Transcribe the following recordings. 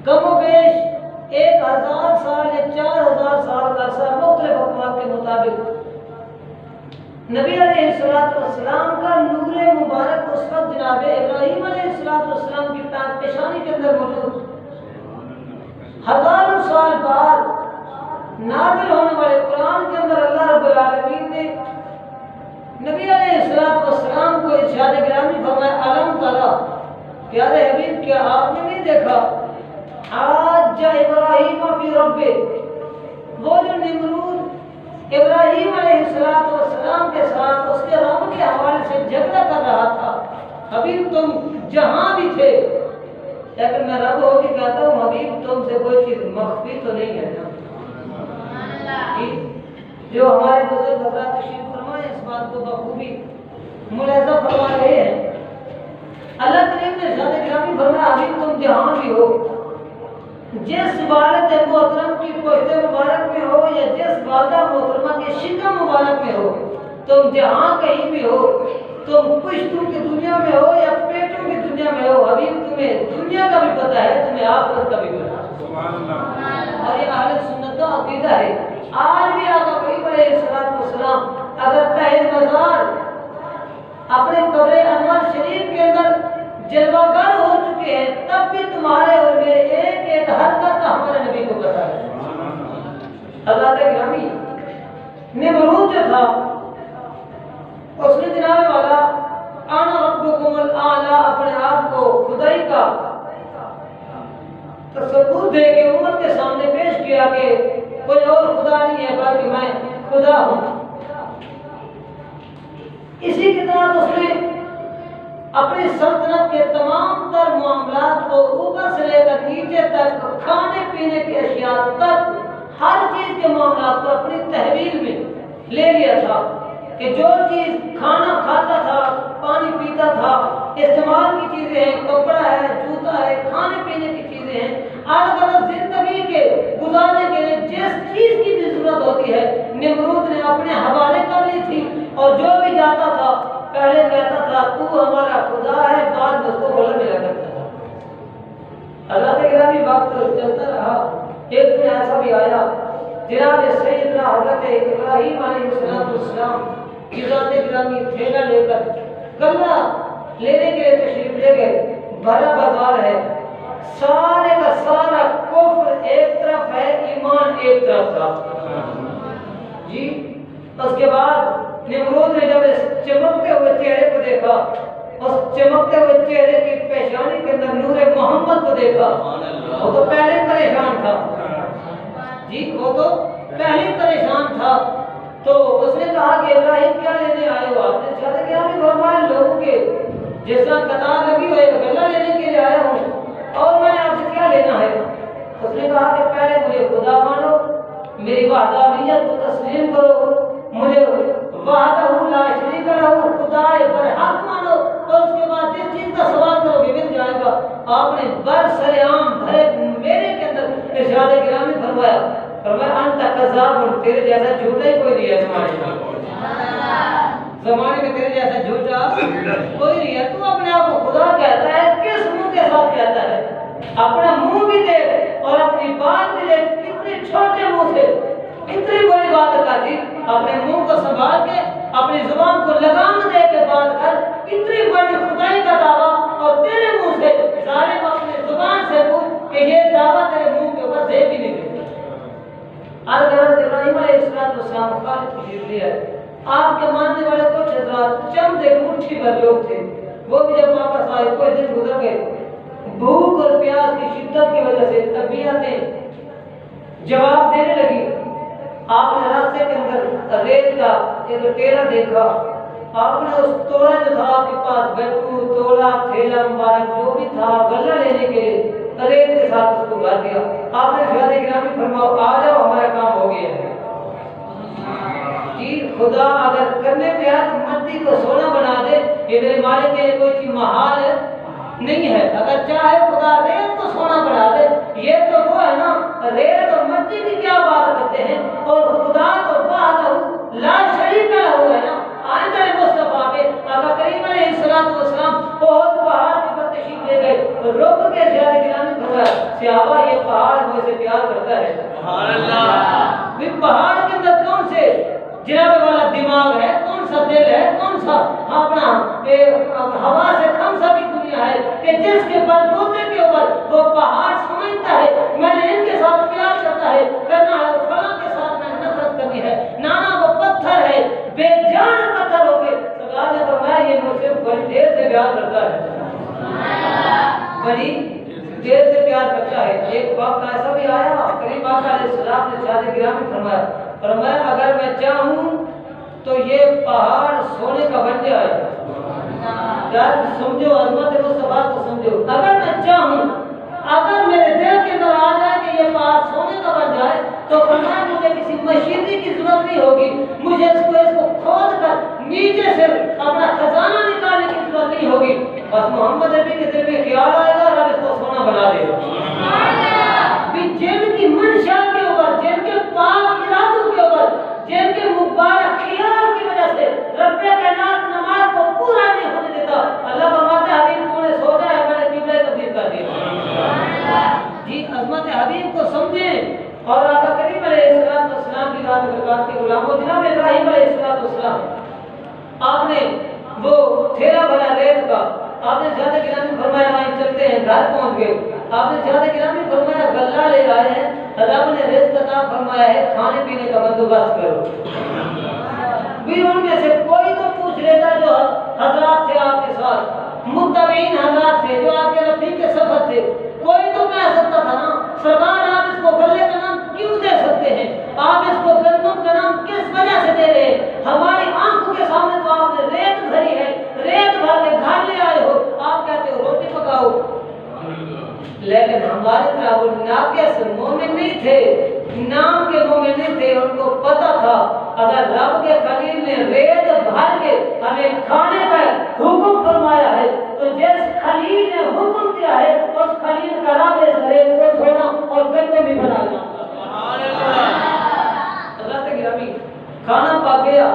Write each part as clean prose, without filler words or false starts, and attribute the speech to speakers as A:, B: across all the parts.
A: کم و بیش 1000 سال یا 4000 سال کا عرصہ مختلف اقوال کے مطابق نبی علیہ السلام کا نور مبارک اس وقت جناب ابراہیم علیہ السلام کی پاک پیشانی کے اندر موجود، ہزاروں سال بعد نازل ہونے والے قرآن کے اندر اللہ رب العالمین نے نبی علیہ السلام کو ارشاد گرامی فرمایا علم ترا، پیارے حبیب کیا آپ نے نہیں دیکھا حاج ابراہیم فی ربہ، وہ جو نمرود ابراہیم علیہ السلام کے ساتھ اس کے رب کے حوالے سے جھگڑا کر رہا تھا، حبیب تم جہاں بھی تھے، لیکن میں رب ہو کے کہتا ہوں حبیب تم سے کوئی چیز مخفی تو نہیں ہے نا جی۔ جو ہمارے بزرگ حضرات تشریف فرمائے اس بات کو بخوبی ملاحظہ فرما رہے ہیں۔ اللہ کریم نے ارشاد گرامی فرمایا حبیب تم جہاں بھی ہو، جس والد محترم کی پشت مبارک میں ہو یا جس والدہ محترمہ کے شکم مبارک میں ہو، تم جہاں کہیں بھی ہو، تم پشتوں کی دنیا میں ہو یا پیٹوں کی دنیا میں ہو، حبیب تمہیں دنیا کا بھی پتہ ہے، تمہیں آخرت کا بھی پتہ ہے۔ سبحان اللہ۔ اور یہ اہل سنت کا عقیدہ ہے۔ آج بھی آقا کریم علیہ السلام اگر تہ مزار اپنے قبر انور شریف کے اندر جلوہ گر ہو چکے ہیں، تب بھی تمہارے اور میرے ایک ایک حرکت کا ہمارے نبی کو پتہ ہے۔ اللہ کے گرامی نمرود جو تھا اس نے جناب والا انا ربکم الاعلی اپنے آپ کو خدائی کا تصور دے کے امت کے سامنے پیش کیا کہ کوئی اور خدا نہیں ہے بلکہ میں خدا ہوں۔ اسی کے ساتھ اس نے اپنی سلطنت کے تمام تر معاملات کو اوپر سے لے کر نیچے تک، کھانے پینے کی اشیاء تک، ہر چیز کے معاملات کو اپنی تحویل میں لے لیا تھا کہ جو چیز کھانا کھاتا تھا، پانی پیتا تھا، استعمال کی چیزیں ہیں، کپڑا ہے، جوتا ہے، کھانے پینے کی چیزیں ہیں، الگ زندگی کے گزارنے کے لیے جس چیز کی بھی ضرورت ہوتی ہے نمرود نے اپنے حوالے کر لی تھی، اور جو بھی جاتا تھا پہلے کہتا تھا تو ہمارا خدا ہے، بعد میں اس کو غلط ملا کرتا تھا۔ اللہ کے گرامی وقت چلتا رہا، ایک دن ایسا بھی آیا جناب سیدنا حضرت ابراہیم علیہ السلام کی ذات گرامی تھیلا لے کر غلہ لینے کے لیے تشریف لے گئے، بھرا بازار ہے، سارے کا سارا کفر ایک طرف ہے، ایمان ایک طرف تھا جی۔ اس کے بعد نمرود نے جب اس چمکتے ہوئے چہرے کو دیکھا، اس چمکتے ہوئے چہرے کی پیشانی کے اندر نور محمد کو دیکھا، وہ تو پہلے پریشان تھا جی، وہ تو پہلے پریشان تھا، تو اس نے کہا کہ ابراہیم کیا لینے آئے ہو آپ؟ نے کہا کہ ہم فرمایا لوگوں کے جس طرح قطار لگی ہوئی غلہ لینے کے لیے آیا ہوں، اور میں نے آپ سے کیا لینا ہے؟ اس نے کہا کہ پہلے مجھے خدا مانو، میری وحدانیت کو تسلیم کرو، مجھے وحدہ لا شریک لہ خدا برحق مانو، اور اس کے بعد جس چیز کا سوال کرو گے مل جائے گا۔ آپ نے برسرعام بھرے میرے کے اندر ارشاد گرامی فرمایا انت کذاب، تیرے جیسا جھوٹا ہی کوئی نہیں ہے زمانے میں تیرے جیسا جھوٹا کوئی نہیں ہے، تو اپنے آپ کو خدا کہتا ہے، کس منہ کے ساتھ کہتا ہے؟ اپنا منہ بھی دے اور اپنی بات بھی دے، کتنے چھوٹے منہ سے اتنی بڑی بات کر دی، اپنے منہ کو سنبھال کے اپنی زبان کو لگام دے کے بات کر، اتنی بڑی خدائی کا دعویٰ، اور تیرے منہ سے ظالم اپنی زبان سے پوچھ کہ یہ دعویٰ تیرے منہ کے اوپر سے بھی نہیں دیتے۔ حضرت ابراہیم علیہ السلام خالد تشریف لے آئے، آپ کے ماننے والے کچھ حضرات چند ایک مٹھی بھر لوگ تھے، وہ بھی جب واپس آئے کوئی دن گزر گئے، بھوک اور پیاس کی شدت کی وجہ سے طبیعتیں جواب دینے لگی۔ آپ نے راستے کے اندر ریت کا ایک ٹیلا دیکھا، آپ نے اس توڑا جو تھا آپ کے پاس گٹو توڑا تھیلا مبارک جو بھی تھا غلہ لینے کے لیے ریت کے ساتھ اس کو بھر دیا۔ آپ نے ارشاد گرامی فرمایا آ جاؤ ہمارا کام ہو گیا ہے جی۔ خدا اگر کرنے پہ ہے تو مٹی کو سونا بنا دے، یہ میرے مالک کے لیے کوئی چیز محال نہیں ہے۔ اگر چاہے خدا ریت کو سونا بنا دے، یہ تو وہ ہے نا، ریت اور مٹی کی کیا بات کرتے ہیں، اور خدا تو وحدہ لا شریک لہ ہے نا۔ آئندہ مصطفیٰ پہ آقا کریم علیہ السلام بہت پہاڑ کے اوپر تشریف لے گئے، رک کے ارشاد گرامی فرمایا صحابہ سبحان اللہ. بھی پہاڑ کے اندر کون سے جناب والا دماغ ہے, کون سا دل ہے, کون سا اپنا ہوا سے کم سا بھی دنیا ہے کہ جس کے بلبوتے کے اوپر وہ پہاڑ سمجھتا ہے میں نے ان کے ساتھ پیار کرتا ہے کرنا ہے, فلاں کے ساتھ میں نے نفرت کرنی ہے. نانا وہ پتھر ہے, بے جان پتھر ہو کے سرکار نے فرمایا یہ مجھ سے بڑی دیر سے پیار کرتا ہے, بڑی دیر سے پیار کرتا ہے. ایک وقت ایسا بھی آیا کریم آقا علیہ السلام نے شاد گرامی فرمایا اگر میں چاہوں تو یہ پہاڑ سونے کا بن جائے. یار سمجھو عظمت مصطفیٰ کو سمجھو, اگر میں چاہوں, اگر میرے دل کے اندر آ جائے کہ یہ پہاڑ سونے کا بن جائے تو فرمایا مجھے کسی مشینری کی ضرورت نہیں ہوگی, مجھے اس کو کھود کر نیچے سے اپنا خزانہ نکالنے کی ضرورت نہیں ہوگی. بس محمد نبی کے دل میں خیال آئے گا رب اس کو سونا بنا دے گا. جن کی منشا کے اوپر, جن کے پاک ارادوں کے اوپر, جن کے مبارک خیال کی وجہ سے رب کائنات نماز کو پورا نہیں ہونے دیتا, اللہ فرماتا ہے حبیب تو نے سوچا ہے میں نے قبلہ تبدیل کر دیا. جی عظمت حبیب کو سمجھیں. اور آقا کریم علیہ السلام کی ذات برکات کے غلاموں, جناب ابراہیم علیہ السلام آپ نے وہ ٹھیلا بھرا ریت کا, آپ نے زیادہ گرامی فرمایا وہیں چلتے ہیں, گھر پہنچ گئے. آپ نے زیادہ گرامی فرمایا غلہ لے آئے ہیں, رب نے رزق عطا فرمایا ہے, کھانے پینے کا بندوبست کرو. بھی ان میں سے کوئی تو پوچھ لیتا جو حضرات تھے آپ کے ساتھ, متبعین حضرات تھے جو آپ کے رفیق سفر تھے, کوئی تو کہہ سکتا تھا نا سرکار آپ اس کو غلے کا نام کیوں دے سکتے ہیں, آپ اس کو گندم کا نام کس وجہ سے دے رہے ہیں, ہماری آنکھوں کے سامنے تو آپ نے ریت بھری ہے, ریت بھر کے گھر لے آئے ہو, آپ کہتے ہو روٹی پکاؤ. لیکن ہمارے طرح وہ ناقص مومن نہیں تھے, نام کے مومن نہیں تھے. ان کو پتا تھا اگر رب کے خلیل نے ریت بھر کے ہمیں کھانے کا حکم فرمایا ہے تو جس خلیل نے حکم دیا ہے اس خلیل کا رب اس ریت کو چھوڑنا اور گندم بھی بنانا. حضرت گرامی کھانا پک گیا,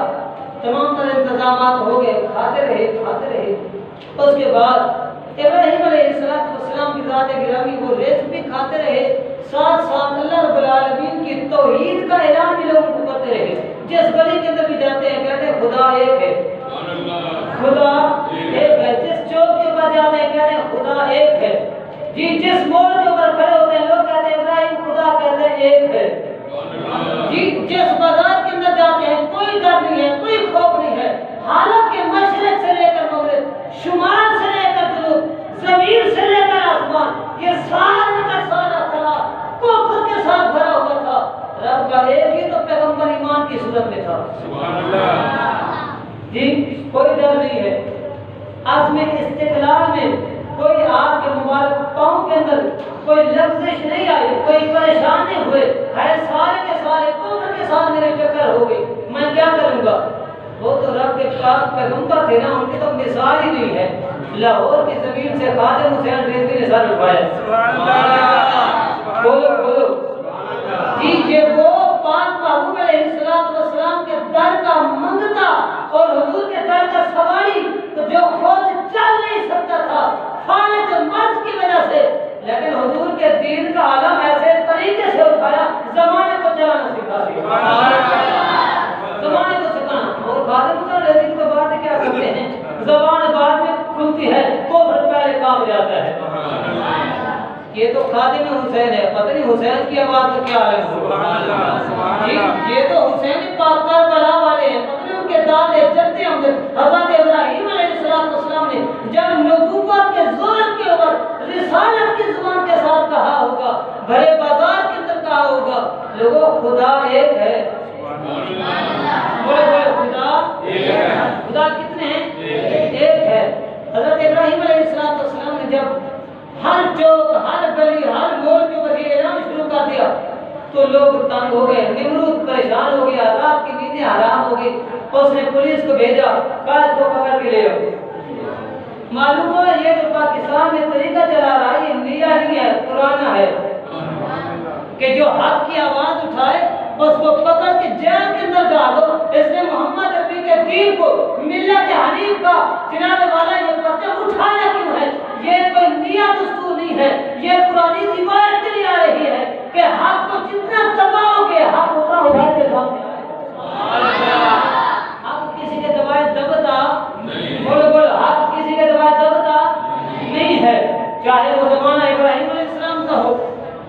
A: تمام تر انتظامات ہو گئے, کھاتے رہے. اس کے بعد ابراہیم علیہ السلام کی ذات گرامی وہ رزق بھی کھاتے رہے, ساتھ ساتھ اللہ رب العالمین کی توحید کا اعلان بھی لوگوں کو کرتے رہے. جس گلی کے اندر بھی جاتے ہیں کہتے ہیں خدا ایک ہے, خدا ایک ہے. جس چوک کے اوپر جاتے ہیں کہتے ہیں خدا ایک ہے. جی جس موڑ کے اوپر کھڑے ہوتے ہیں لوگ کہتے ہیں ابراہیم خدا, کہتے ہیں ایک ہے. جی جس بازار کے اندر جاتے ہیں کوئی ڈر نہیں ہے, کوئی خوف نہیں ہے, حالانکہ مشرق سے لے کر مغرب, شمال سے لے کر جنوب, زمین سے لے کر آسمان, یہ سارا کا سارا خلا کفر کے ساتھ بھرا ہوا تھا. رب کا ایک ہی تو پیغمبر ایمان کی صورت میں تھا. سبحان اللہ. جی کوئی ڈر نہیں ہے. عزم استقلال میں کوئی آپ کے مبارک پاؤں کے اندر کوئی لفزش نہیں آئی, کوئی پریشان نہیں ہوئے, ہے سارے کے سارے کفر کے ساتھ میرے چکر ہو گئی, میں کیا کروں گا. وہ تو رب کے پاک پیغمبر تھے نا, ان کی تو مثال ہی نہیں ہے. لاہور کی زمین سے خادم حسین رضوی نے سر اٹھایا. سبحان اللہ. بولو. جی یہ وہ پاک محبوب علیہ السلام کے در کا منگتا اور حضور کے در کا سواری جو خود چل نہیں سکتا تھا فالج مرض کی وجہ سے, لیکن حضور کے دین کا عالم ایسے طریقے سے اٹھایا زمانے کو چلانا سکھا دیا. زمانے کو سکھانا. اور خادم حسین رضوی کی تو بات کیا کرتے ہیں, زبان بعد میں کھلتی ہے, کفر پہلے کام جاتا ہے. یہ تو خادم حسین ہے, پتہ نہیں حسین کی آواز تو کیا ہے. جی یہ تو حسین پاک کربلا والے ہیں, پتہ نہیں ان کے دادے جدے ہوں گے. حضرت ابراہیم علیہ السلام نے جب نبوت کے زور کے اوپر رسالت کی زبان کے ساتھ کہا ہوگا, بھرے بازار کے اندر کہا ہوگا, لوگوں خدا ایک ہے. بولے خدا ایک ہے. خدا کتنے ہیں؟ ایک ہے. حضرت ابراہیم علیہ السلام نے جب ہر چوک, ہر گلی, ہر موڑ کے اوپر یہ اعلان شروع کر دیا تو لوگ تنگ ہو گئے, نمرود پریشان ہو گیا, رات کی نیندیں حرام ہو گئی. اس نے پولیس کو بھیجا, کہا اس کو پکڑ کے لے آؤ. معلوم ہوا یہ جو پاکستان میں طریقہ چلا رہا ہے یہ نیا نہیں ہے, پرانا ہے, کہ جو حق کی آواز اٹھائے اس کو پکڑ کے جیل کے اندر ڈال دو. اس نے محمد عربی کے دین کو, ملت حنیف کا جناب والا یہ پرچم اٹھایا کیوں ہے؟ یہ کوئی نیا دستور نہیں ہے, یہ پرانی روایت چلی آ رہی ہے کہ حق کو جتنا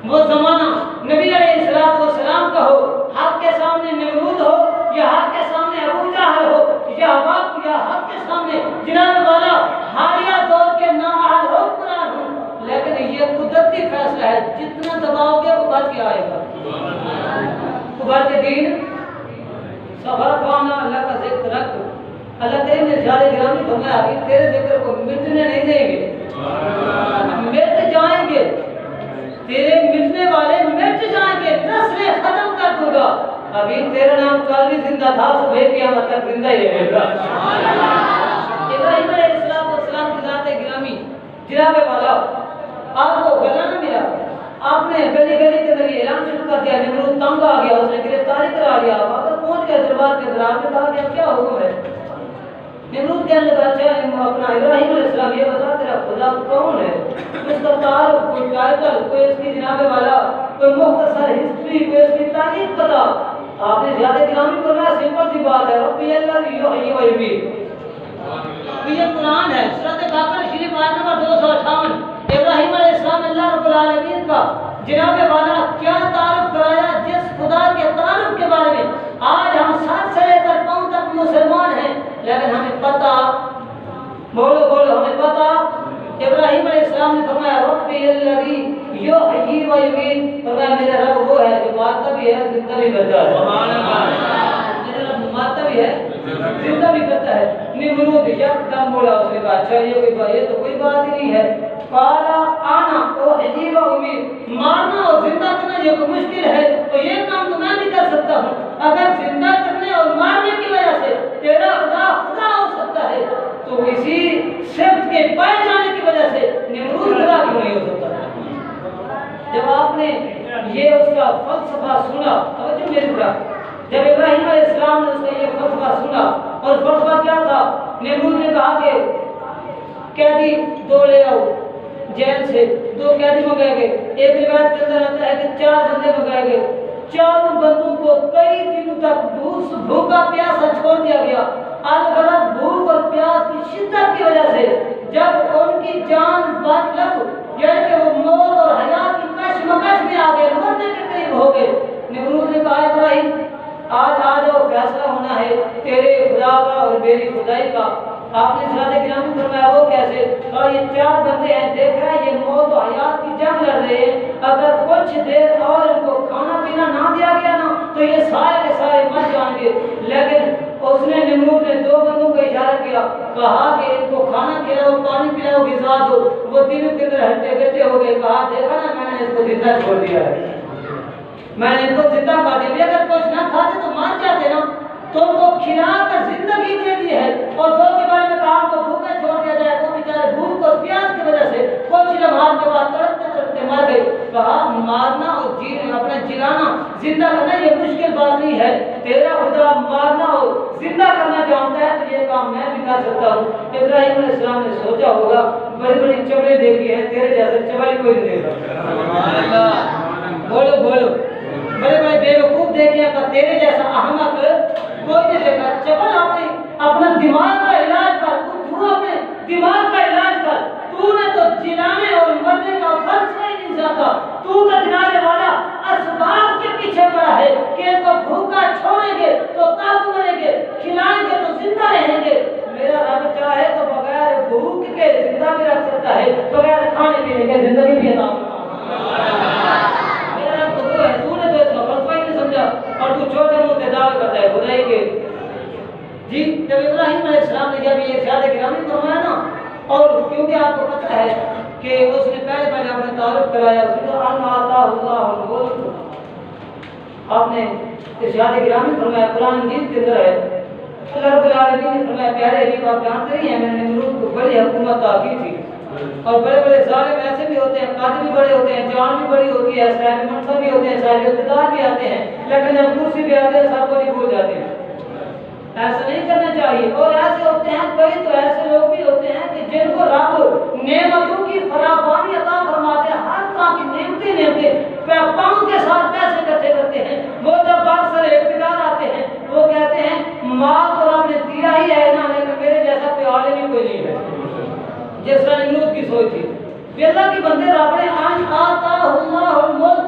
A: وہ زمانہ نبی علیہ السلام کا ہو، حق کے سامنے نمرود ہو یا حق کے سامنے ابو جہل ہو یا حق کے سامنے جناب والا حالیہ دور کے نااہل حکمران ہوں، لیکن یہ قدرتی فیصلہ ہے، جتنا دباؤ گے ابھر کے آئے گا، ابھر کے دین سفر خوانا اللہ کا ذکر رکھ۔ اللہ تیرے نے زیادہ گرامی فرمایا ابھی تیرے ذکر کو مٹنے نہیں دیں گے، مٹ جائیں گے، تیرے مٹنے والے مٹ جائیں گے، نسلیں ختم کر دوں گا۔ ابھی تیرا نام کل بھی زندہ تھا، صبح قیامت تک زندہ ہی رہے گا۔ ابراہیم علیہ السلام کی ذات گرامی جناب والا، آپ کو غلہ نہ ملا، آپ نے گلی گلی کے اندر اعلان شروع کر دیا، نمرود تنگ آ گیا، اس نے گرفتاری کرا لیا، واپس پہنچ گیا دربار کے اندر، آپ نے کہا کہ کیا حکم ہے؟ نمرود کہنے لگا اچھا اپنا ابراہیم علیہ السلام یہ بتا تیرا خدا کون ہے؟ اس کا تعارف، کوئی ٹائٹل، کوئی اس کی جناب والا کوئی مختصر ہسٹری، کوئی اس کی تاریخ بتا۔ آپ نے زیادہ گرامی فرمایا سمپل سی بات ہے، ربی اللہ یحیی و یمیت۔ یہ قرآن ہے، سورۃ بقرہ شریف آیت نمبر 258۔ ابراہیم علیہ السلام اللہ رب العالمین کا جناب والا کیا تعارف کرایا، جس خدا کے تعارف کے بارے میں آج ہم سر سے لے کر پاؤں تک مسلمان ہیں، لیکن ہمیں پتہ، بولو ہمیں پتہ۔ ابراہیم علیہ السلام نے فرمایا ربی الذی یحیی و یمیت، فرمایا میرا رب وہ ہے جو مارتا بھی ہے زندہ بھی کرتا ہے، سبحان اللہ، میرا رب مارتا بھی ہے زندہ بھی کرتا ہے۔ نمرود یکدم بولا، اس نے کہا اچھا یہ تو کوئی بات ہی نہیں ہے، قالا انا احیی و امیت، مارنا اور زندہ کرنا یہ کوئی مشکل ہے تو یہ کام تو میں بھی کر سکتا ہوں، اگر زندہ کرنے اور مارنے کی وجہ سے تیرا خدا ہو سکتا ہے تو اسی صفت کے پائے جانے کی وجہ سے نمرود خدا کیوں نہیں ہو سکتا؟ جب آپ نے یہ اس کا فلسفہ سنا، توجہ میری طرف، جب ابراہیم علیہ السلام نے اس کا یہ فلسفہ سنا، اور فلسفہ کیا تھا؟ نمرود نے کہا کہ قیدی 2 لے آؤ جیل سے، 2 قیدی منگائے گئے، ایک روایت کے اندر آتا ہے کہ 4 بندے منگائے گئے، 4 بندوں کو کئی دنوں تک بھوکا پیاسا چھوڑ دیا گیا، الغرض بھوک اور پیاس کی شدت کی وجہ سے جب ان کی جان بچ لگ، یعنی کہ وہ موت اور حیات کی کشمکش میں آ گئے، مرنے کے قریب ہو گئے، نمرود نے کہا ابراہیم آج وہ فیصلہ ہونا ہے تیرے خدا کا اور میری خدائی کا۔ آپ نے صراط گرامی فرمایا وہ کیسے؟ اور یہ 4 بندے ہیں، دیکھ رہے ہیں یہ موت و حیات کی جنگ لڑ رہے ہیں، اگر کچھ دیر اور ان کو کھانا پینا نہ دیا گیا نا تو یہ سارے کے سارے مر جائیں گے، لیکن اس نے نمرود نے 2 بندوں کو اشارہ کیا، کہا کہ ان کو کھانا کھلاؤ، پانی پلاؤ، غذا دو، وہ دنوں کے اندر ہٹے گٹے ہو گئے، کہا دیکھا نا میں نے اس کو زندہ چھوڑ دیا ہے، میں نے ان کو زندہ کھا دیا، اگر کچھ نہ کھاتے تو مر جاتے نا، تو ان کو کھلا کر زندگی دے دی ہے، اور 2 کے بارے میں کہا کو بھوکا چھوڑ دیا جائے، وہ بیچارے بھوک اور پیاس کی وجہ سے کچھ لمحات کے بعد تڑپتے تڑپتے مر گئے، کہا مارنا اور اپنا جلانا زندہ کرنا یہ مشکل بات نہیں ہے، تیرا خدا مارنا اور زندہ کرنا جانتا ہے تو یہ کام میں بھی کر سکتا ہوں۔ ابراہیم علیہ السلام نے سوچا ہوگا بڑی بڑی چبلے دیکھی ہیں، تیرے جیسے چبل کوئی نہیں دیکھا، بولو بڑے بڑے بیوقوف دیکھے ہیں پر تیرے جیسا احمق کوئی نہیں دیکھا۔ چبل اپنا دماغ کا علاج کر، تو اپنے دماغ کا علاج کر، تو نے تو جلانے اور مرنے کا فرض نہیں سکتا، تو جلانے والا اسباب کے پیچھے پڑا ہے کہ ان کو بھوکا چھوڑیں گے تو تب مریں گے، کھلائیں گے تو زندہ رہیں گے۔ میرا رب چاہے تو بغیر بھوک کے زندہ بھی رکھ سکتا ہے، بغیر کھانے پینے کے زندگی بھی عطا اور تو چھوٹے منہ سے دعوے کرتا ہے خدائی کے۔ جی جب ابراہیم علیہ السلام نے جب یہ زیادہ گرامی فرمایا نا، اور کیونکہ آپ کو پتہ ہے کہ اس نے پہلے اپنے تعارف کرایا، اس نے کہا ان آتا اللہ الملک، آپ نے زیادہ گرامی فرمایا، قرآن مجید کے اندر ہے، اللہ رب العالمین نے فرمایا پیارے حبیب آپ جانتے ہی ہیں میں نے نمرود کو بڑی حکومت کی تھی، اور بڑے بڑے ظالم ایسے بھی ہوتے ہیں، قاضی بھی بڑے ہوتے ہیں، جان بھی بڑی ہوتی ہے، صاحب منصب بھی ہوتے ہیں، صاحب اقتدار بھی آتے ہیں، لیکن جب کرسی بھی آتے ہیں سب کو نہیں بھول جاتے ہیں، ایسا نہیں کرنا چاہیے۔ اور ایسے ہوتے ہیں کئی تو ایسے لوگ بھی ہوتے ہیں کہ جن کو رب نعمتوں کی فراوانی عطا فرماتے ہیں، ہر طرح کی نعمتیں پاؤں کے ساتھ پیسے اکٹھے کرتے ہیں، وہ جب باکثر اقتدار آتے ہیں وہ کہتے ہیں مال تو رب نے دیا ہی ہے نا، لیکن میرے جیسا کوئی عالم ہی کوئی نہیں ہے، جس طرح نمرود کی سوچ تھی۔ اللہ کی بندے رب نے ان آتا اللہ الملک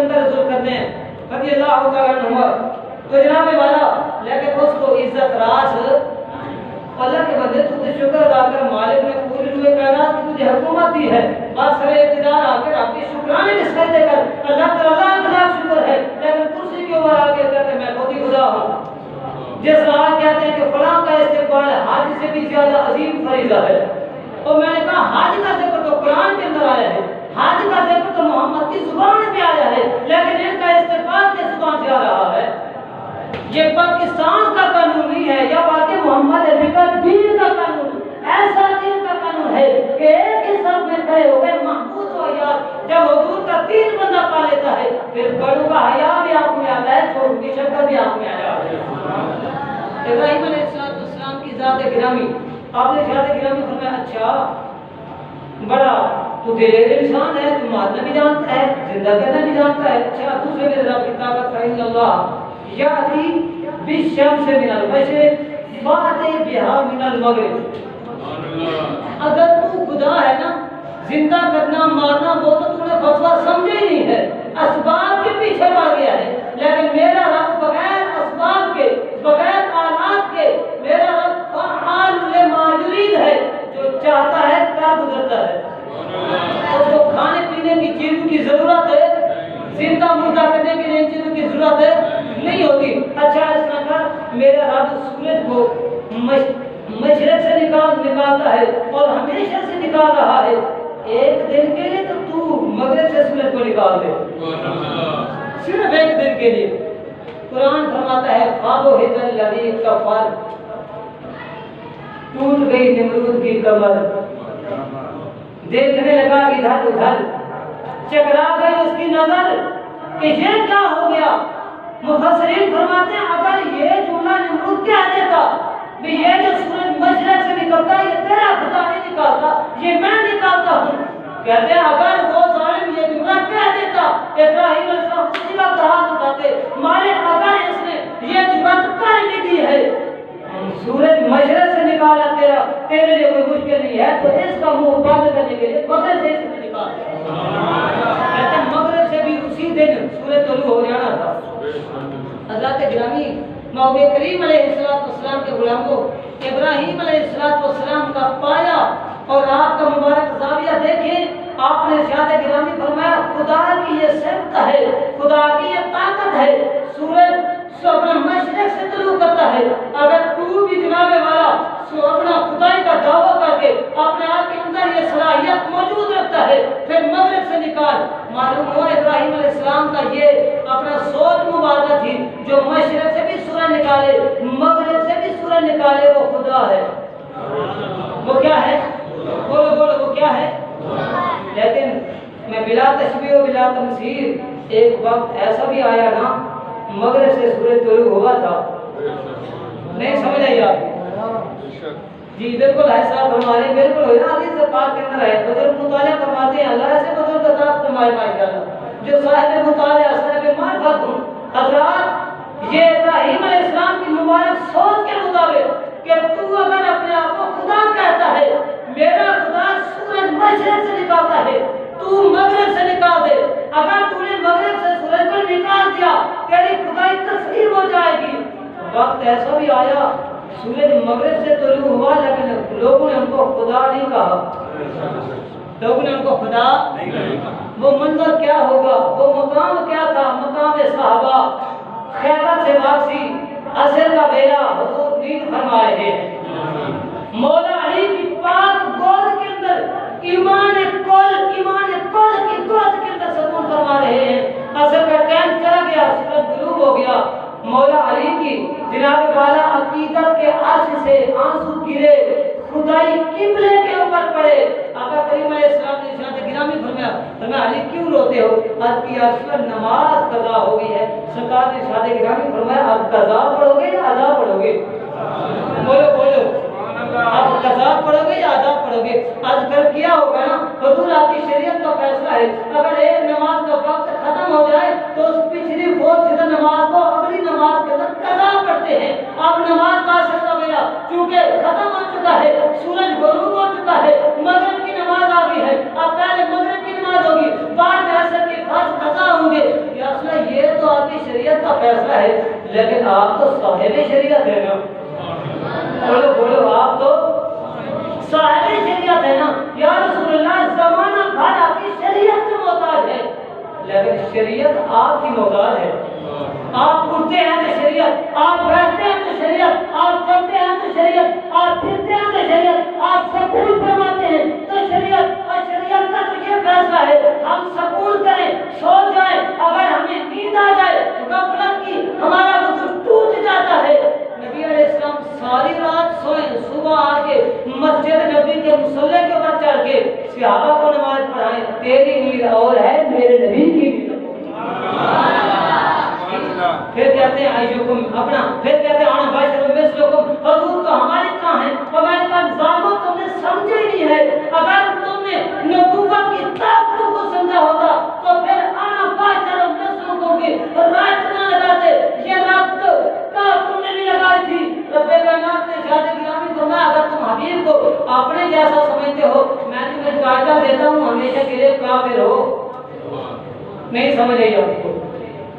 A: کے اندر رسول کرنے ہیں رضی اللہ تعالیٰ عنہ، تو جناب والا لیکن اس کو عزت راس اللہ کے بندے تو شکر ادا کر، مالک نے پوری روئے کائنات کی تجھے حکومت دی ہے، بادشاہ اقتدار آ کر آپ کی شکرانے کے سجدے کر، اللہ تعالیٰ کا شکر ہے، لیکن کرسی کے اوپر آ کے کہتے میں خود ہی خدا ہوں۔ جس طرح کہتے ہیں کہ فلاں کا استقبال حج سے بھی زیادہ عظیم فریضہ ہے، اور میں نے کہا حج کا ذکر تو قرآن کے اندر آیا ہے، حج کا ذکر تو محمد کی زبان پہ آیا ہے، لیکن ان کا استقبال کس زبان سے آ رہا ہے؟ یہ پاکستان کا قانون نہیں ہے، یا باقی محمد عربی کا دین کا قانون، ایسا دین کا قانون ہے کہ ایک ہی صف میں کھڑے ہو گئے محمود و یاد، جب حضور کا تین بندہ پا لیتا ہے پھر بڑوں کا حیا بھی آپ میں آتا ہے، چھوٹوں کی شکل بھی آپ میں آ جاتی ہے۔ ابراہیم علیہ السلام کی ذات گرامی، آپ نے ذات گرامی فرمایا اچھا بڑا تو دلیر انسان ہے، تو مارنا بھی جانتا ہے، زندہ کرنا بھی جانتا ہے، اچھا دوسرے کے ذرا کی طاقت فإن اللہ یأتی بالشمس من المشرق فأتی بها من المغرب۔ اگر تو خدا ہے نا، زندہ کرنا مارنا وہ تو تم نے فلسفہ سمجھے ہی نہیں ہے، اسباب کے پیچھے پڑ گیا ہے، لیکن میرا رب بغیر اسباب کے، بغیر آلات کے، میرا رب فعال لما یرید ہے، جو چاہتا ہے کر گزرتا ہے۔ اس کو کھانے پینے کی چیزوں کی ضرورت ہے، زندہ مردہ کرنے کے لیے چیزوں کی ضرورت ہے نہیں ہوتی۔ اچھا اس طرح کر، میرا رب سورج کو مشرق سے نکالتا ہے اور ہمیشہ سے نکال رہا ہے، ایک دن کے لیے تو مغرب سے سورج کو نکال دے، صرف ایک دن کے لیے۔ قرآن فرماتا ہے فَابُهِتَ الَّذِي كَفَرَ، ٹوٹ گئی نمرود کی کمر، دیکھنے لگا ادھر ادھر، چکرا گئی اس کی نظر کہ یہ کیا ہو گیا۔ مفسرین فرماتے ہیں اگر یہ جملہ نمرود کہہ دیتا کہ یہ جو سورج مشرق سے نکلتا ہے یہ تیرا خدا نہیں نکالتا، یہ میں نکالتا ہوں، کہتے ہیں اگر وہ ظالم یہ جملہ کہہ دیتا ابراہیم علیہ السلام اسی وقت ہاتھ اٹھاتے، مالک اگر اس نے یہ جرات کر بھی دی ہے سورج مشرق سے نکالا تیرے لیے کوئی مشکل نہیں ہے، تو اس کا منہ بند کرنے کے لیے مغرب سے اس نے نکال کہتے ہیں مغرب سے بھی اسی دن سورج طلوع ہو جانا تھا۔ حضرات گرامی، نبی کریم علیہ السلام کے غلاموں، ابراہیم علیہ السلام کا پایا اور آپ کا مبارک زاویہ دیکھیں، آپ نے ارشاد گرامی فرمایا خدا کی یہ صفت ہے، خدا کی یہ طاقت ہے، سورج اپنا مشرق سے طلوع کرتا ہے، اگر تو بھی جناب والا اپنا خدائی کا دعویٰ کر کے اپنے آپ کے اندر یہ صلاحیت موجود رکھتا ہے پھر مغرب سے نکال، معلوم ہوا ابراہیم علیہ السلام کا یہ اپنا سوچ مبارکہ تھی، جو مشرق سے بھی سورج نکالے مغرب سے بھی سورج نکالے وہ خدا ہے۔ وہ کیا ہے؟ بولو بولو وہ کیا ہے؟ لیکن میں بلا تشبیہ و بلا تمثیل، ایک وقت ایسا بھی آیا نا مغرب سے سورج طلوع ہوا تھا، نہیں سمجھ آئی آپ؟ جی بالکل ہے صاحب، ہمارے بالکل ہوئی نا، حدیث پاک کے اندر ہے، بزرگ مطالعہ فرماتے ہیں اللہ ایسے بزرگ عطا فرمائے ماشاءاللہ جو صاحب مطالعہ صاحب معرفت ہوں۔ حضرات یہ ابراہیم علیہ السلام کی مبارک سوچ کے مطابق کہ تو اگر اپنے آپ کو خدا کہتا ہے، میرا خدا سورج مشرق سے نکالتا ہے، تو مغرب سے نکال دے، اگر تو نے مغرب سے سورج کو نکال دیا تیری خدائی تسلیم ہو جائے گی۔ وقت ایسا بھی آیا سورج مغرب سے طلوع ہوا لیکن لوگوں نے ان کو خدا نہیں کہا، لوگوں نے ان کو خدا نہیں کہا۔ وہ منظر کیا ہوگا، وہ مقام کیا تھا، مقام صحابہ، خیبر سے واپسی، عصر کا بیڑا، حضور نیند فرما رہے ہیں، مولا علی کی پاک گود کے اندر ایمان کل کی گود کے اندر سکون فرما رہے ہیں، عصر کا ٹائم چلا گیا، سورج غروب ہو گیا، مولا علی کی جناب والا عقیدت کے عرش سے آنسو گرے، خدائی قبلے کے اوپر پڑے، آقا کریم علیہ السلام نے ارشاد گرامی فرمایا علی کیوں روتے ہو؟ آج کی عرش نماز قضا ہو گئی ہے، سرکار نے ارشاد گرامی فرمایا آپ قضا پڑھو گے یا ادا پڑھو گے؟ بولو بولو، آپ قضا پڑھو گے یا ادا پڑھو گے؟ آج کل کیا ہوگا نا، حضور آپ کی شریعت کا فیصلہ ہے، اگر ایک نماز کا وقت ختم ہو جائے تو اس پچھلی فوت شدہ نماز کو اگلی نماز کے اندر قضا پڑھتے ہیں۔ اب نماز کا عصر کا بیڑا چونکہ ختم ہو چکا ہے، سورج غروب ہو چکا ہے، مغرب کی نماز آ گئی ہے، اب پہلے مغرب کی نماز ہوگی، بعد میں عصر کے فرض قضا ہوں گے، معاشرہ ہے، لیکن آپ تو صاحب شریعت ہے نا. بولو بولو، آپ تو صاحب شریعت ہے نا. یا رسول اللہ زمانہ بھر آپ کی شریعت سے محتاج ہے، لیکن شریعت آپ کی محتاج ہے. آپ اٹھتے ہیں تو شریعت، آپ بیٹھتے ہیں تو شریعت، آپ چلتے ہیں تو شریعت، آپ پھرتے ہیں تو شریعت، آپ سکول فرماتے ہیں تو شریعت. اور شریعت کا تو یہ فیصلہ ہے ہم سکول کریں، سو جائیں، اگر ہمیں نیند آ جائے غفلت کی، ہمارا وضو ٹوٹ جاتا ہے. نبی علیہ السلام ساری رات سوئے، صبح آ کے مسجد نبی کے مصلی کے اوپر چڑھ کے صحابہ کو نماز پڑھائیں. تیری نیند اور ہے، میرے نبی کی نیند. پھر کہتے ہیں ایوکم اپنا، پھر کہتے ہیں انا بشر مثلکم، حضور تو ہماری طرح ہیں. اور میں نے کہا ظالمو تم نے سمجھا ہی نہیں ہے. اگر تم نے نبوت کی طاقت کو سمجھا ہوتا تو پھر انا بشر مثلکم کی رات نہ لگاتے. یہ رات کافروں نے بھی لگائی تھی. رب کائنات نے شاہد گرامی فرمایا اگر تم حبیب کو اپنے جیسا سمجھتے ہو، میں تمہیں قاعدہ دیتا ہوں ہمیشہ کے لیے کافر ہو. نہیں سمجھ آئی آپ کو؟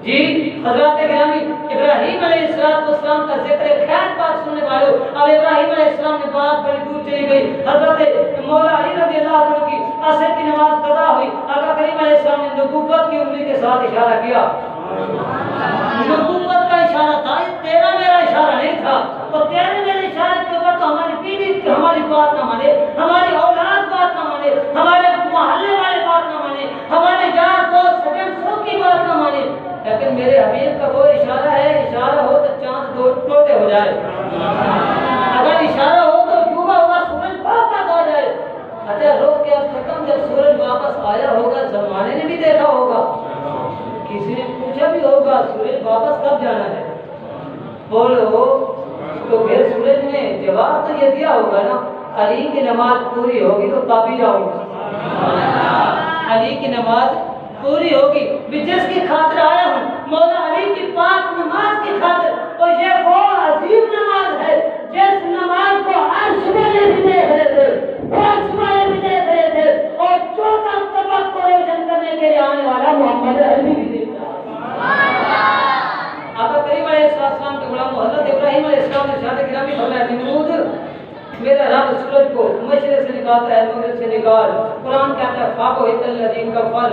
A: جی حضرات گرامی، ابراہیم علیہ السلام کا ذکر خیر بات سننے والوں. اب ابراہیم علیہ السلام نے بات بڑی دور چلی گئی. حضرت مولا علی رضی اللہ عنہ کی عصر کی نماز قضا ہوئی. آقا کریم علیہ السلام نے نبوت کی انگلی کے ساتھ اشارہ کیا. نبوت کا اشارہ تھا، یہ تیرا میرا اشارہ نہیں تھا. اور تیرے میرے اشارے کے اوپر تو ہماری بیوی ہماری بات نہ مانے، ہماری اولاد بات نہ مانے، ہمارے محلے والے بات نہ مانے، ہمارے یار دوست سجن سب کی بات نہ مانے، لیکن میرے حبیب کا وہ اشارہ ہے، اشارہ ہو تو چاند دو ٹوٹے ہو جائے، اگر اشارہ ہو تو ڈوبا ہوا سورج واپس آ جائے. اچھا روک کے ختم، جب سورج واپس آیا ہوگا زمانے نے بھی دیکھا ہوگا، کسی نے پوچھا بھی ہوگا سورج واپس کب جانا ہے، بولو. تو پھر سورج نے جواب تو یہ دیا ہوگا نا علی کی نماز پوری ہوگی تو تب ہی جاؤں گا. علی کی نماز پوری ہوگی بھی جس کی خاطر آیا ہوں، مولا علی کی پاک نماز کی خاطر. اور یہ وہ عظیم نماز ہے جس نماز کو عرش والے بھی دیکھ رہے تھے، عرش والے بھی دیکھ رہے تھے، اور چوتھا طبق کو روشن کرنے کے لیے آنے والا محمد علی بھی دیکھ رہا ہے. آقا کریم علیہ السلام کے غلام حضرت ابراہیم علیہ السلام نے شاہد گرامی فرمایا نمرود میرا رب سورج کو مشرق سے نکالتا ہے مغرب سے نکال. قرآن کہتا ہے فاقہت الذی کفر،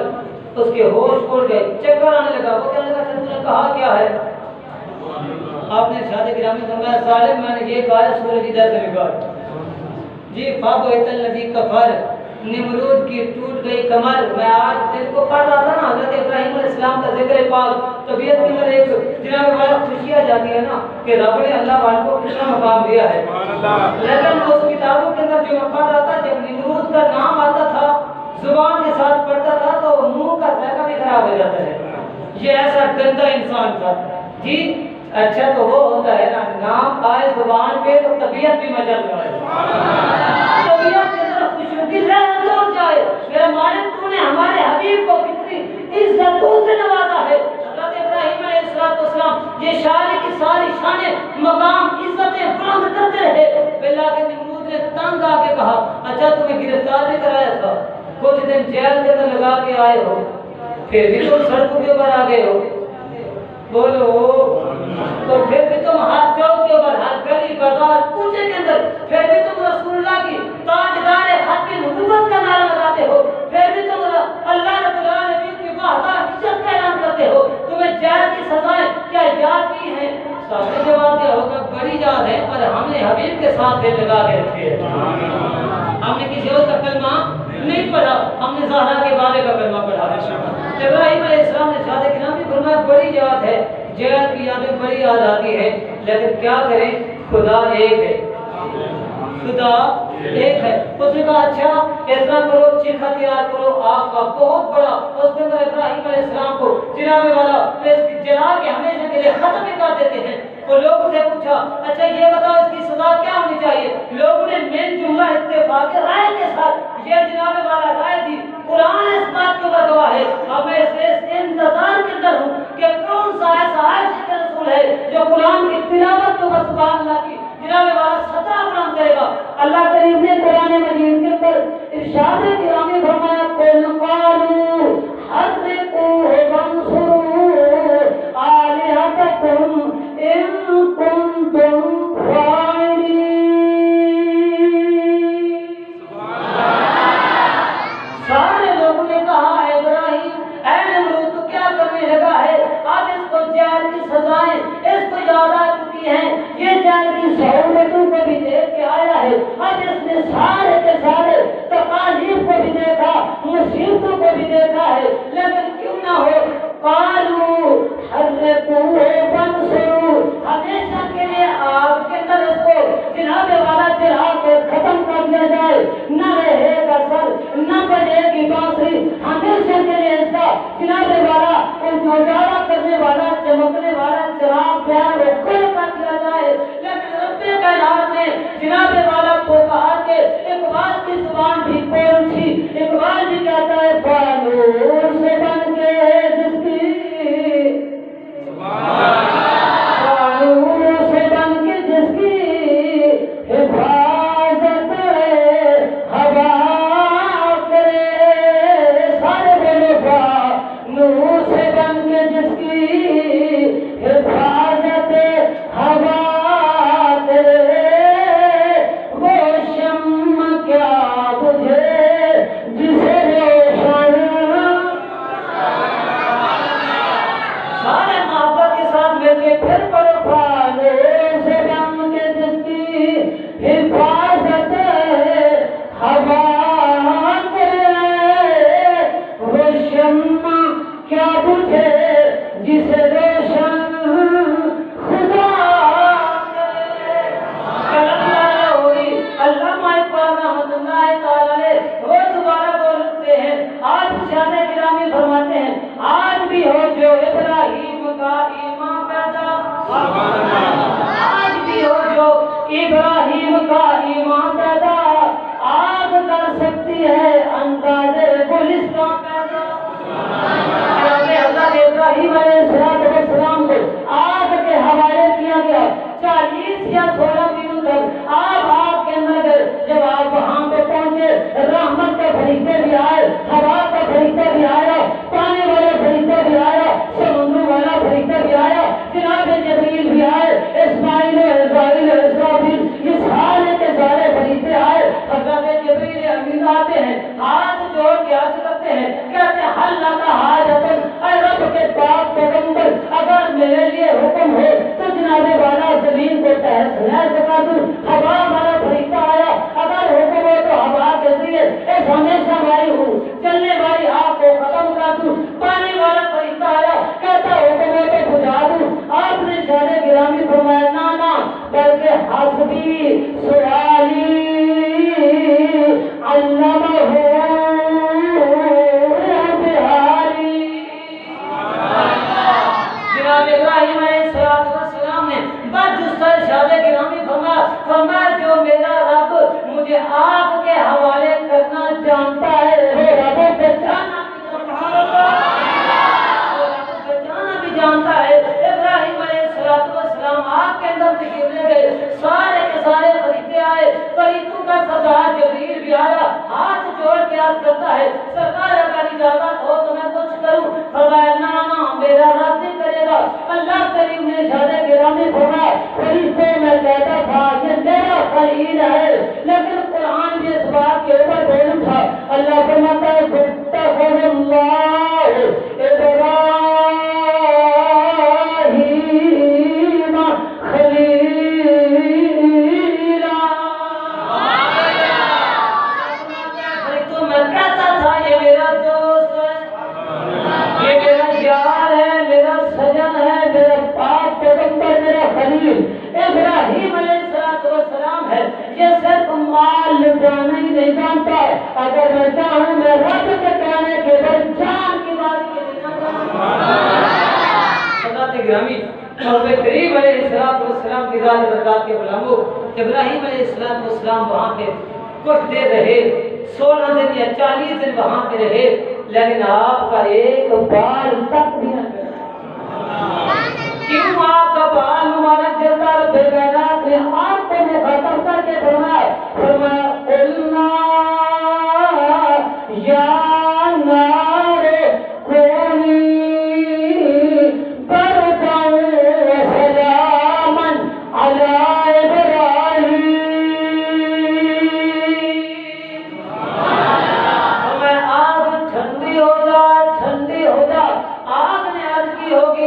A: اس کے ہوش اڑ گئے، چکر آنے لگا. وہ کہنے لگا تم نے کہا کیا ہے؟ آپ نے شاہد گرامی فرمایا ظالم میں نے یہ کہا ہے سورج ادھر سے نکال. جی فاقہت الذی کفر، نمرود کی ٹوٹ گئی کمر. میں آج دل کو پڑھ رہا تھا نا حضرت ابراہیم علیہ السلام کا ذکر پاک، طبیعت کے اندر ایک جناب والا خوشی آ جاتی ہے نا کہ رب نے اللہ والوں کو کتنا مقام دیا ہے. لیکن اس کتابوں کے اندر جو میں پڑھ رہا تھا جب نمرود کا نام آتا تھا زبان کے ساتھ پڑھتا تھا تو منہ کا ذائقہ بھی خراب ہو جاتا ہے. یہ ایسا گندا انسان تھا. جی اچھا تو وہ ہوتا ہے نا نام آئے زبان پہ تو طبیعت بھی مچل جائے، طبیعت کے اندر خوشیوں کی لہر دوڑ جائے. میرا مالک تو نے ہمارے حبیب کو کتنی عزتوں سے نوازا ہے. حضرت ابراہیم علیہ السلام یہ شاعر کی ساری شانیں مقام عزتیں بلند کرتے رہے. باللہ کے نمرود نے تنگ آ کے کہا اچھا تمہیں گرفتار بھی کرایا تھا، کچھ دن جیل کے اندر لگا کے آئے ہو، پھر بھی تم سڑکوں کے اوپر آ گئے ہو، بولو. تو پھر بھی تم ہر چوک کے اوپر ہر گلی بازار کوچے کے اندر پھر بھی تم رسول اللہ کی تاجدار حق نبوت کا نعرہ لگاتے ہو، پھر بھی تم اللہ رب العالمین کی وحدت کا اعلان کرتے ہو. تمہیں جیل کی سزائیں کیا یاد نہیں ہیں؟ سب نے جواب دیا ہوگا بڑی یاد ہے، پر ہم نے حبیب کے ساتھ دل لگا کے رکھے ہے. ہم نے کسی اور کا کلمہ نہیں پڑھا، ہم نے زہرا کے بارے کا کلمہ پڑھا. ابراہیم علیہ السلام نے شاہد گرامی فرمایا بڑی یاد ہے، جیل کی یادیں بڑی یاد آتی ہے، لیکن کیا کریں خدا ایک ہے، خدا ایک ہے. اس نے کہا اچھا ایسا کرو چیخا تیار کرو آگ کا بہت بڑا. اس کے اندر ابراہیم علیہ السلام کو جناب والا جلا کے ہمیشہ کے لیے ختم کر دیتے ہیں. وہ لوگوں سے پوچھا اچھا یہ بتاؤ اس کی سزا کیا ہونی چاہیے؟ لوگوں نے مل جملہ اتفاق رائے کے ساتھ یہ جناب والا رائے دی. قرآن اس بات کے اوپر گواہ ہے. اب میں اس انتظار کے اندر ہوں کہ کون سا ایسا عاشق رسول ہے جو قرآن کی تلاوت کے اوپر سبحان اللہ کی جناب والا سطح فراہم کرے گا. اللہ کریم نے قرآن مجید کے اوپر ارشاد گرامی فرمایا قل قالوا حرقوه وانصروا آلهتكم جیل کی سزائیں اس کو یاد آ چکی ہیں، یہ جیل کی سہولتوں کو بھی دیکھ کے آیا ہے، اب اس نے سارے کے سارے تکالیف کو بھی دیکھا، مصیبتوں کو بھی دیکھا ہے، لیکن کیوں نہ ہو قالوا حرقوه وانصروا، ہمیشہ کے لیے آگ کے اندر اس کو جناب والا جلا کے ختم کر دیا جائے، نہ رہے گا سر نہ بجے گی بانسری، ہمیشہ کے لیے اس کا جناب والا اجالا کرنے والا چمکنے والا چراغ پیار وہ کھل کر دیا جائے۔ لیکن رب کائنات نے جناب والا کو کہا کہ اقبال کی زبان بھی کھول اٹھی، اقبال بھی کہتا ہے بالور سے بن کے جس کی بالور سے بن کے جس کی حفاظت ہوا کرے، سارے بولے بالور سے بن کے جس کی حفاظت ہوا کرے، وہ شمع کیا بجھے جسے روشن، سارے محبت کے ساتھ مل کے پھر پڑھو بالور سے بن کے جس کی حفاظت ہوا کرے، وہ شمع کیا بجھے جسے روشن خدا کرے۔ علامہ اقبال رحمۃ اللہ تعالی وہ دوبارہ بول اٹھتے ہیں، آج شاہ گرامی فرماتے ہیں آج بھی ہو جو ابراہیم کا ایمان پیدا، آج بھی ہو جو ابراہیم کا ایمان پیدا، آگ کر سکتی ہے انداز گلستان پیدا۔ حضرت ابراہیم علیہ السلام کو آگ کے حوالے کیا گیا، 40 یا 16 دنوں تک آپ کے اندر گئے، جب آپ وہاں پہ پہنچے رحمت کے فرشتے بھی آئے، ہوا کا فرشتہ بھی آیا، پانی والا فرشتہ بھی آیا، سمندر والا فرشتہ بھی آیا، جناب جبریل بھی آئے، اسماعیل اسرائیل اسرافیل، یہ سارے کے سارے فرشتے آئے۔ حضرت جبریل امین آتے ہیں، ہاتھ جوڑ کے عرض کرتے ہیں، کہتے ہیں حل لک حاجت، اے رب کے پاک پیغمبر اگر میرے لیے حکم ہو تو جناب والا زمین کو تہس نہس کر دوں۔ ہوا والا فرشتہ آیا، اگر حکم ہو تو ہوا کے ذریعے اس ہمیشہ والی ہوں چلنے والی آگ کو ختم کر دوں۔ پانی والا فرشتہ آیا، کہتا حکم ہو تو بجھا دوں۔ آپ نے شاہ گرامی فرمایا نا نا بلکہ حسبی سوالی علمہ جناب ابراہیم علیہ السلام نے بس دوسرے شاہ گرامی فرمایا جو میرا رب مجھے آگ کے حوالے کرنا جانتا ہے وہ رب بچانا بھی جانتا ہے۔ ابراہیم علیہ السلام آگ کے اندر تشریف لے گئے، سارے کے سارے فرشتے آئے، فرشتوں کا سردار جبریل بھی آیا، ہاتھ جوڑ کے عرض کرتا ہے سرکار اگر اجازت ہو تو میں کچھ کروں؟ فرمایا نا نا میرا رب نہیں کرے گا۔ اللہ کریم نے شاہ گرامی فرمایا فرشتے میں کہتا تھا یہ میرا خلیل ہے، لیکن قرآن بھی اس بات کے اوپر بول تھا، اللہ فرماتا ہے فاتقوا اللہ ابراہیم ابراہیم علیہ السلام ہے، یہ صرف مال لٹانا ہی نہیں جانتا، اگر میں چاہوں میں رب کے کہنے کے بعد جان کی بات کے حضرت گرامی حضرت کریم علیہ السلام کی ذات برکات کے غلاموں، ابراہیم علیہ السلام وہاں پہ کچھ دیر رہے، 16 دن یا 40 دن وہاں پہ رہے، لیکن آپ کا ایک بال تک بھی نہ کیوں آپ کا بال مبارک جلتا رب کائنات نے آپ کو مخاطب کر کے فرمایا قلنا یا نار کونی بردا وسلاما علی ابراہیم، فرمایا آگ ٹھنڈی ہو جا، ٹھنڈی ہو جا۔ آگ نے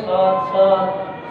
A: 7, 7,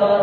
A: 7।